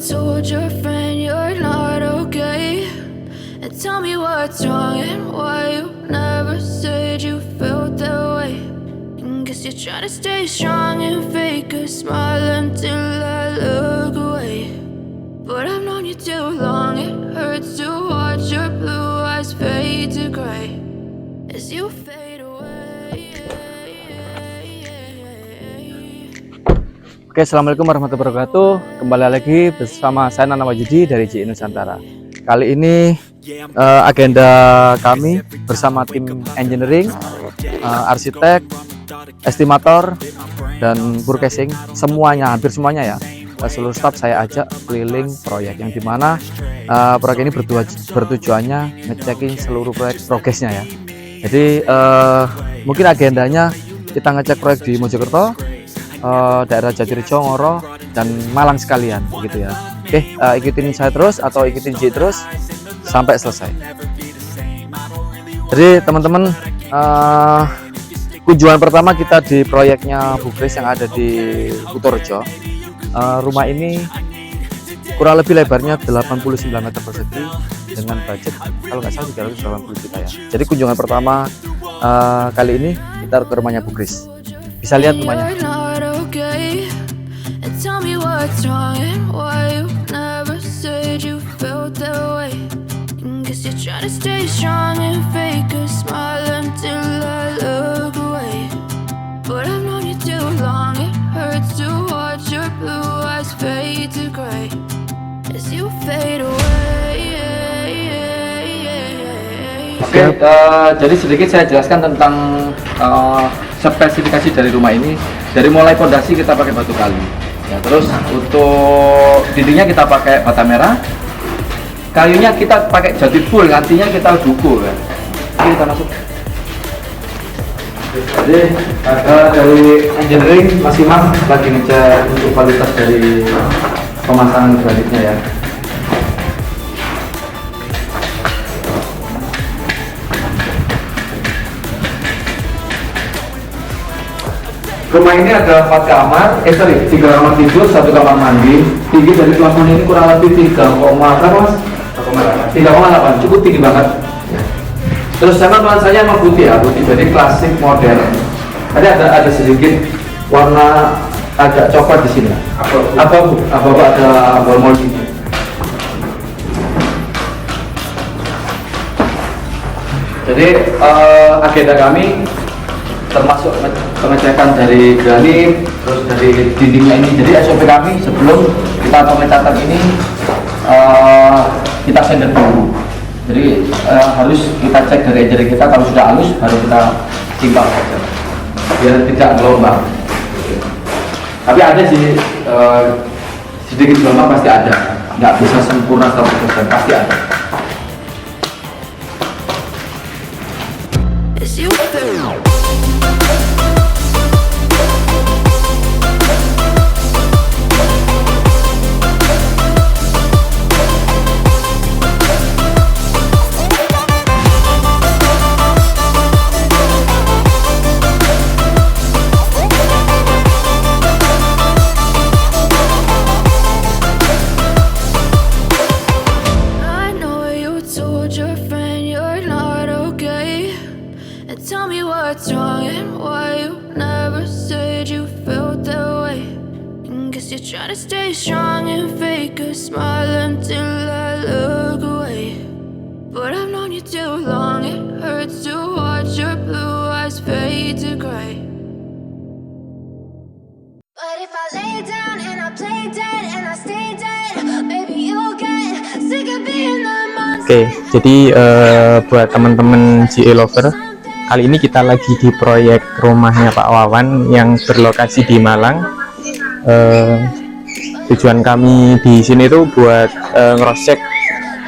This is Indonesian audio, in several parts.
told your friend you're not okay, and tell me what's wrong and why you never said you felt that way. And guess you're trying to stay strong and fake a smile until I look away. But I've known you too long, it hurts to watch your blue eyes fade to gray as you fade away. Oke, assalamualaikum warahmatullahi wabarakatuh. Kembali lagi bersama saya Nana Wahyudi dari JI Nusantara. Kali ini agenda kami bersama tim engineering, arsitek, estimator, dan forecasting, semuanya, hampir semuanya ya. Seluruh staf saya ajak keliling proyek yang dimana proyek ini bertujuannya ngecekin seluruh proyek progresnya ya. Jadi mungkin agendanya kita ngecek proyek di Mojokerto, daerah Jatirejo, Ngoro, dan Malang sekalian gitu ya. Oke, ikutin saya terus atau ikutin J terus sampai selesai. Jadi teman-teman, kunjungan pertama kita di proyeknya Bukris yang ada di Kutorejo. Rumah ini kurang lebih lebarnya 89 meter persegi dengan budget kalau nggak salah 380 juta ya. Jadi kunjungan pertama kali ini kita ke rumahnya Bukris. Bisa lihat rumahnya. Tell me what's wrong and why you never said you felt that way. And guess you're trying to stay strong and fake a smile until I look away. But I've known you too long, it hurts to watch your blue eyes fade to gray as you fade away. Oke, jadi sedikit saya jelaskan tentang spesifikasi dari rumah ini. Dari mulai fondasi kita pakai batu kali. Ya, terus untuk dindingnya kita pakai bata merah, kayunya kita pakai jati full, nantinya kita duku kan. Oke, kita masuk. Jadi dari engineering Mas Imam lagi ngecek untuk kualitas dari pemasangan granitnya ya. Rumah ini ada 4 kamar, 3 kamar tidur, 1 kamar mandi. Tinggi dari plafon ini kurang lebih 3,8, cukup tinggi banget. Terus sama nuansanya emang putih ya, putih jadi klasik modern. Tadi ada sedikit warna agak coklat di sini. Apa ada bol di sini. Jadi agenda kami termasuk pengecekan dari granit, terus dari dindingnya ini. Jadi SOP kami sebelum kita pengecatan ini kita sender dulu. Jadi harus kita cek dari engineering kita, kalau sudah halus baru kita timbang saja biar tidak gelombang. Tapi ada sih sedikit gelombang pasti ada, nggak bisa sempurna 100%, pasti ada. Tell me what's wrong and why you never said you felt that way. And guess you're trying to stay strong and fake a smile until I look away. But I've known you too long, it hurts to watch your blue eyes fade to gray. But if I lay down and I play dead and I stay dead, maybe you'll get sick of being the monster. Oke, jadi buat teman-teman GE Lover, kali ini kita lagi di proyek rumahnya Pak Wawan yang berlokasi di Malang. Tujuan kami di sini tuh buat nge-cross-check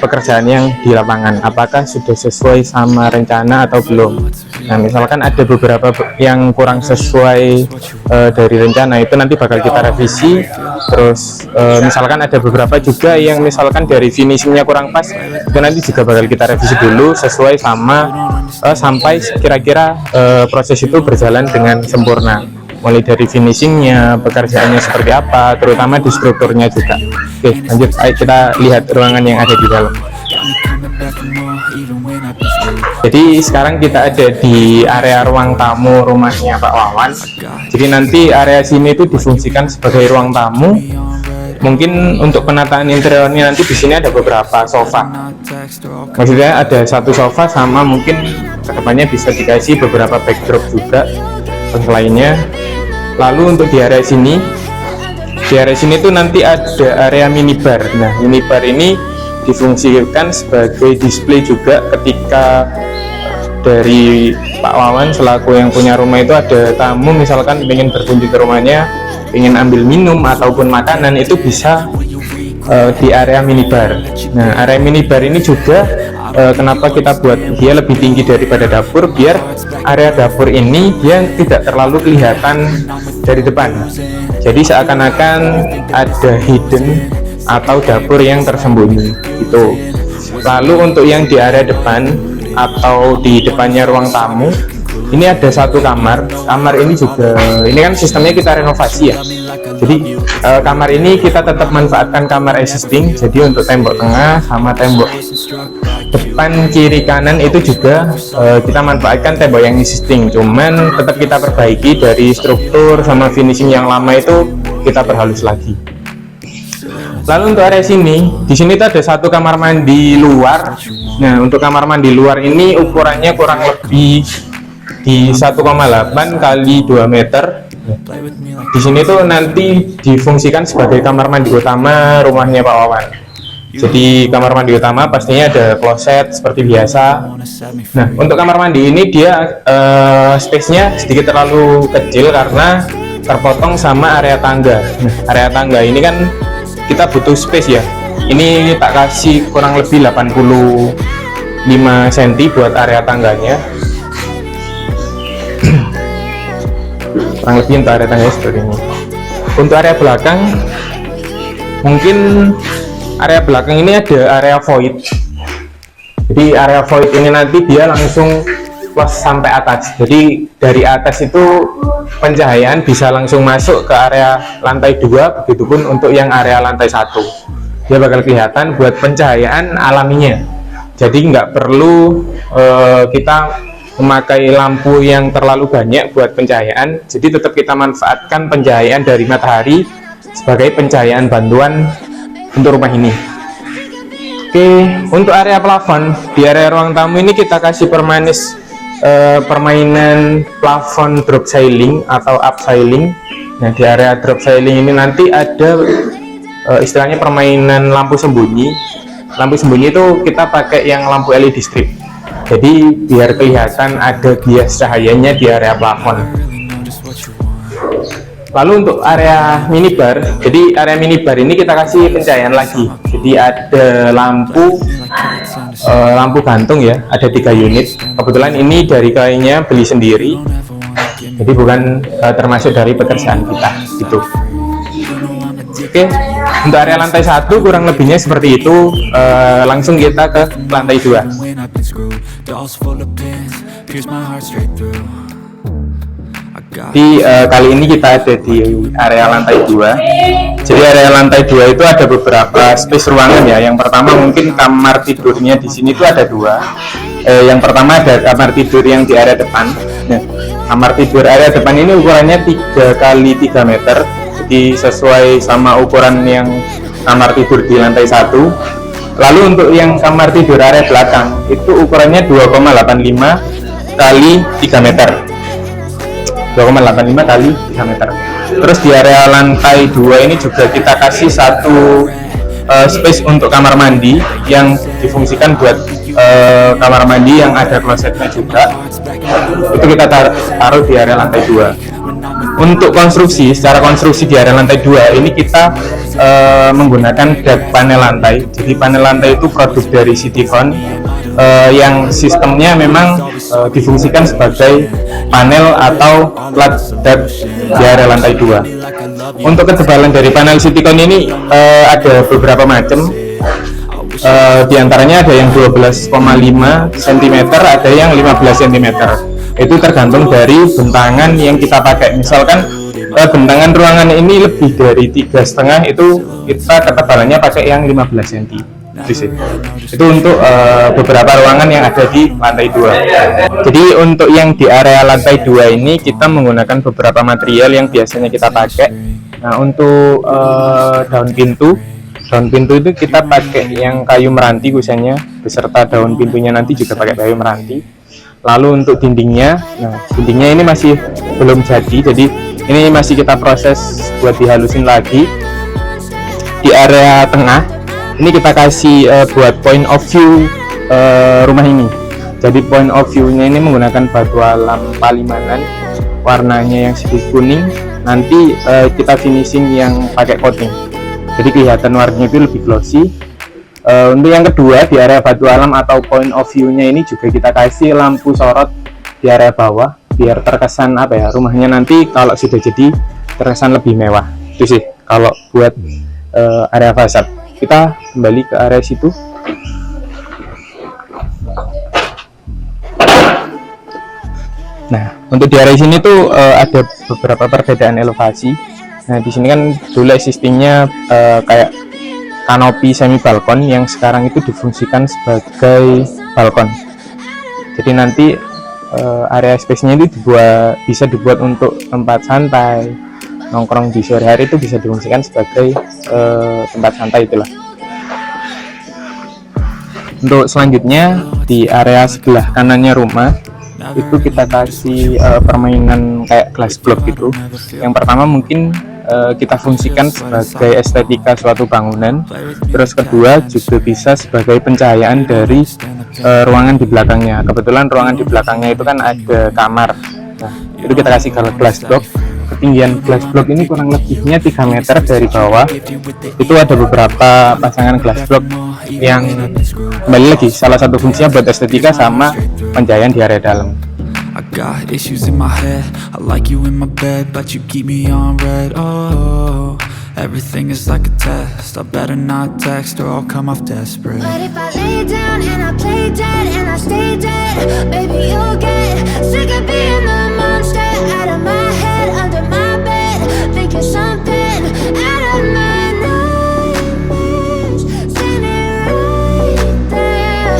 pekerjaan yang di lapangan, apakah sudah sesuai sama rencana atau belum. Nah, misalkan ada beberapa yang kurang sesuai dari rencana, itu nanti bakal kita revisi. Terus misalkan ada beberapa juga yang misalkan dari finishingnya kurang pas, itu nanti juga bakal kita revisi dulu sesuai sama sampai kira-kira proses itu berjalan dengan sempurna. mulai dari finishingnya, pekerjaannya seperti apa, terutama di strukturnya juga. Oke, lanjut, ayo kita lihat ruangan yang ada di dalam. Jadi sekarang kita ada di area ruang tamu rumahnya Pak Wawan. Jadi nanti area sini itu difungsikan sebagai ruang tamu. Mungkin untuk penataan interiornya nanti di sini ada beberapa sofa. Maksudnya ada satu sofa sama mungkin kedepannya bisa dikasih beberapa backdrop juga lainnya. Lalu untuk di area sini tuh nanti ada area minibar. Nah, minibar ini difungsikan sebagai display juga ketika dari Pak Wawan selaku yang punya rumah itu ada tamu misalkan ingin berkunjung ke rumahnya, ingin ambil minum ataupun makanan, itu bisa di area minibar. Nah, area minibar ini juga kenapa kita buat dia lebih tinggi daripada dapur, biar area dapur ini dia tidak terlalu kelihatan dari depan. Jadi seakan-akan ada hidden atau dapur yang tersembunyi gitu. Lalu untuk yang di area depan atau di depannya ruang tamu, ini ada satu kamar. Kamar ini juga, ini kan sistemnya kita renovasi ya. Jadi kamar ini kita tetap manfaatkan kamar existing. Jadi untuk tembok tengah sama tembok depan kiri kanan itu juga kita manfaatkan tembok yang existing. Cuman tetap kita perbaiki dari struktur sama finishing yang lama itu kita perhalus lagi. Lalu untuk area sini, di sini tuh ada satu kamar mandi luar. Nah, untuk kamar mandi luar ini ukurannya kurang lebih di 1,8 kali 2 meter. Di sini tuh nanti difungsikan sebagai kamar mandi utama rumahnya Pak Wawan. Jadi kamar mandi utama pastinya ada kloset seperti biasa. Nah, untuk kamar mandi ini dia space-nya sedikit terlalu kecil karena terpotong sama area tangga. Nah, area tangga ini kan kita butuh space ya. Ini tak kasih kurang lebih 85 cm buat area tangganya. Kurang lebih untuk area tangganya seperti ini. Untuk area belakang, mungkin area belakang ini ada area void. Jadi area void ini nanti dia langsung close sampai atas. Jadi dari atas itu pencahayaan bisa langsung masuk ke area lantai 2, begitupun untuk yang area lantai 1. Dia bakal kelihatan buat pencahayaan alaminya. Jadi nggak perlu kita memakai lampu yang terlalu banyak buat pencahayaan. Jadi tetap kita manfaatkan pencahayaan dari matahari sebagai pencahayaan bantuan untuk rumah ini. Oke, untuk area plafon di area ruang tamu ini kita kasih permainan plafon drop ceiling atau up ceiling. Nah, di area drop ceiling ini nanti ada istilahnya permainan lampu sembunyi. Lampu sembunyi itu kita pakai yang lampu LED strip. Jadi biar kelihatan ada bias cahayanya di area plafon. Lalu untuk area minibar, jadi area minibar ini kita kasih pencahayaan lagi. Jadi ada lampu gantung ya, ada 3 unit. Kebetulan ini dari kainnya beli sendiri, jadi bukan termasuk dari pekerjaan kita gitu. Oke, untuk area lantai 1 kurang lebihnya seperti itu. Langsung kita ke lantai 2. Di kali ini kita ada di area lantai 2. Jadi area lantai 2 itu ada beberapa space ruangan ya. Yang pertama mungkin kamar tidurnya di sini tuh ada 2. Yang pertama ada kamar tidur yang di area depan. Nah, kamar tidur area depan ini ukurannya 3 kali 3 meter. Jadi sesuai sama ukuran yang kamar tidur di lantai 1. Lalu untuk yang kamar tidur area belakang itu ukurannya 2,85 kali 3 meter. 2,85 kali 3 meter. Terus di area lantai 2 ini juga kita kasih satu space untuk kamar mandi yang difungsikan buat kamar mandi yang ada klosetnya juga. Itu kita taruh di area lantai 2. Untuk konstruksi, secara konstruksi di area lantai 2 ini kita menggunakan dak panel lantai. Jadi panel lantai itu produk dari Citycon yang sistemnya memang difungsikan sebagai panel atau plat dak di area lantai 2. Untuk ketebalan dari panel Citycon ini ada beberapa macam. Di antaranya ada yang 12,5 cm, ada yang 15 cm. Itu tergantung dari bentangan yang kita pakai. Misalkan bentangan ruangan ini lebih dari 3,5 itu kita ketebalannya pakai yang 15 cm. Itu untuk beberapa ruangan yang ada di lantai 2. Jadi untuk yang di area lantai 2 ini kita menggunakan beberapa material yang biasanya kita pakai. Nah, untuk daun pintu itu kita pakai yang kayu meranti khususnya, beserta daun pintunya nanti juga pakai kayu meranti. Lalu untuk dindingnya, nah dindingnya ini masih belum jadi ini masih kita proses buat dihalusin lagi. Di area tengah ini kita kasih buat point of view rumah ini. Jadi point of view-nya ini menggunakan batu alam Palimanan, warnanya yang sedikit kuning. Nanti kita finishing yang pakai coating, jadi kelihatan warnanya itu lebih glossy. Untuk yang kedua, di area batu alam atau point of view-nya ini juga kita kasih lampu sorot di area bawah, biar terkesan rumahnya nanti kalau sudah jadi terkesan lebih mewah. Itu sih kalau buat area fasad. Kita kembali ke area situ. Nah, untuk di area sini tuh ada beberapa perbedaan elevasi. Nah, di sini kan dulu existingnya kayak kanopi semi balkon yang sekarang itu difungsikan sebagai balkon. Jadi nanti area space-nya itu bisa dibuat untuk tempat santai, nongkrong di sore hari, itu bisa difungsikan sebagai tempat santai itulah. Untuk selanjutnya di area sebelah kanannya rumah itu kita kasih permainan kayak glass block gitu. Yang pertama mungkin kita fungsikan sebagai estetika suatu bangunan, terus kedua juga bisa sebagai pencahayaan dari ruangan di belakangnya. Kebetulan ruangan di belakangnya itu kan ada kamar. Nah, itu kita kasih glass block. Ketinggian glass block ini kurang lebihnya 3 meter dari bawah. Itu ada beberapa pasangan glass block yang kembali lagi salah satu fungsinya buat estetika sama pencahayaan di area dalam. I got issues in my head. I like you in my bed, but you keep me on red. Oh, everything is like a test. I better not text or I'll come off desperate. But if I lay down and I play dead and I stay dead, baby, you'll get sick of being the monster out of my head, under my bed, thinking something out of my nightmares, saying it right there.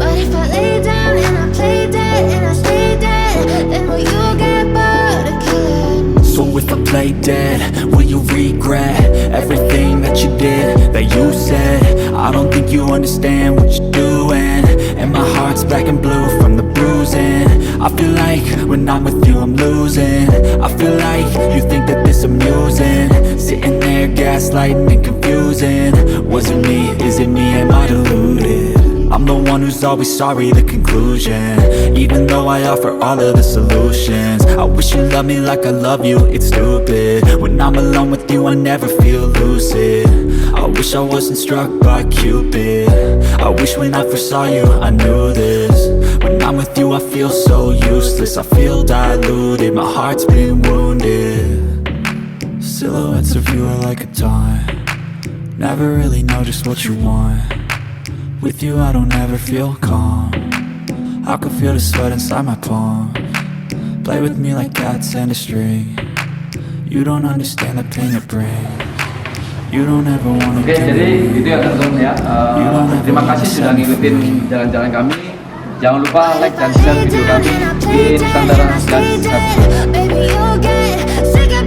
But if I lay down and I play dead and I stay dead, then will you get bored of killing? So if I play dead, will you regret everything that you did, that you said? I don't think you understand what you're doing, and my heart's black and blue from the bruising. I feel like when I'm with you I'm losing. I feel like you think that this amusing, sitting there gaslighting and confusing. Was it me? Is it me? Am I deluded? I'm the one who's always sorry, the conclusion, even though I offer all of the solutions. I wish you loved me like I love you, it's stupid. When I'm alone with you I never feel lucid. I wish I wasn't struck by Cupid. I wish when I first saw you I knew this. When I'm with you I feel so useless, I feel diluted, my heart's been wounded. Silhouettes of you are like a taunt, never really know just what you want. With you I don't ever feel calm, I can feel the sweat inside my palm. Play with me like cats and a string. You don't understand the pain it brings. You don't ever wanna Oke, jadi itu ya teman-teman ya. Terima kasih sudah ngikutin jalan-jalan kami. Jangan lupa like dan share video kami di Nusantara dan subscribe. Baby, you'll get sick of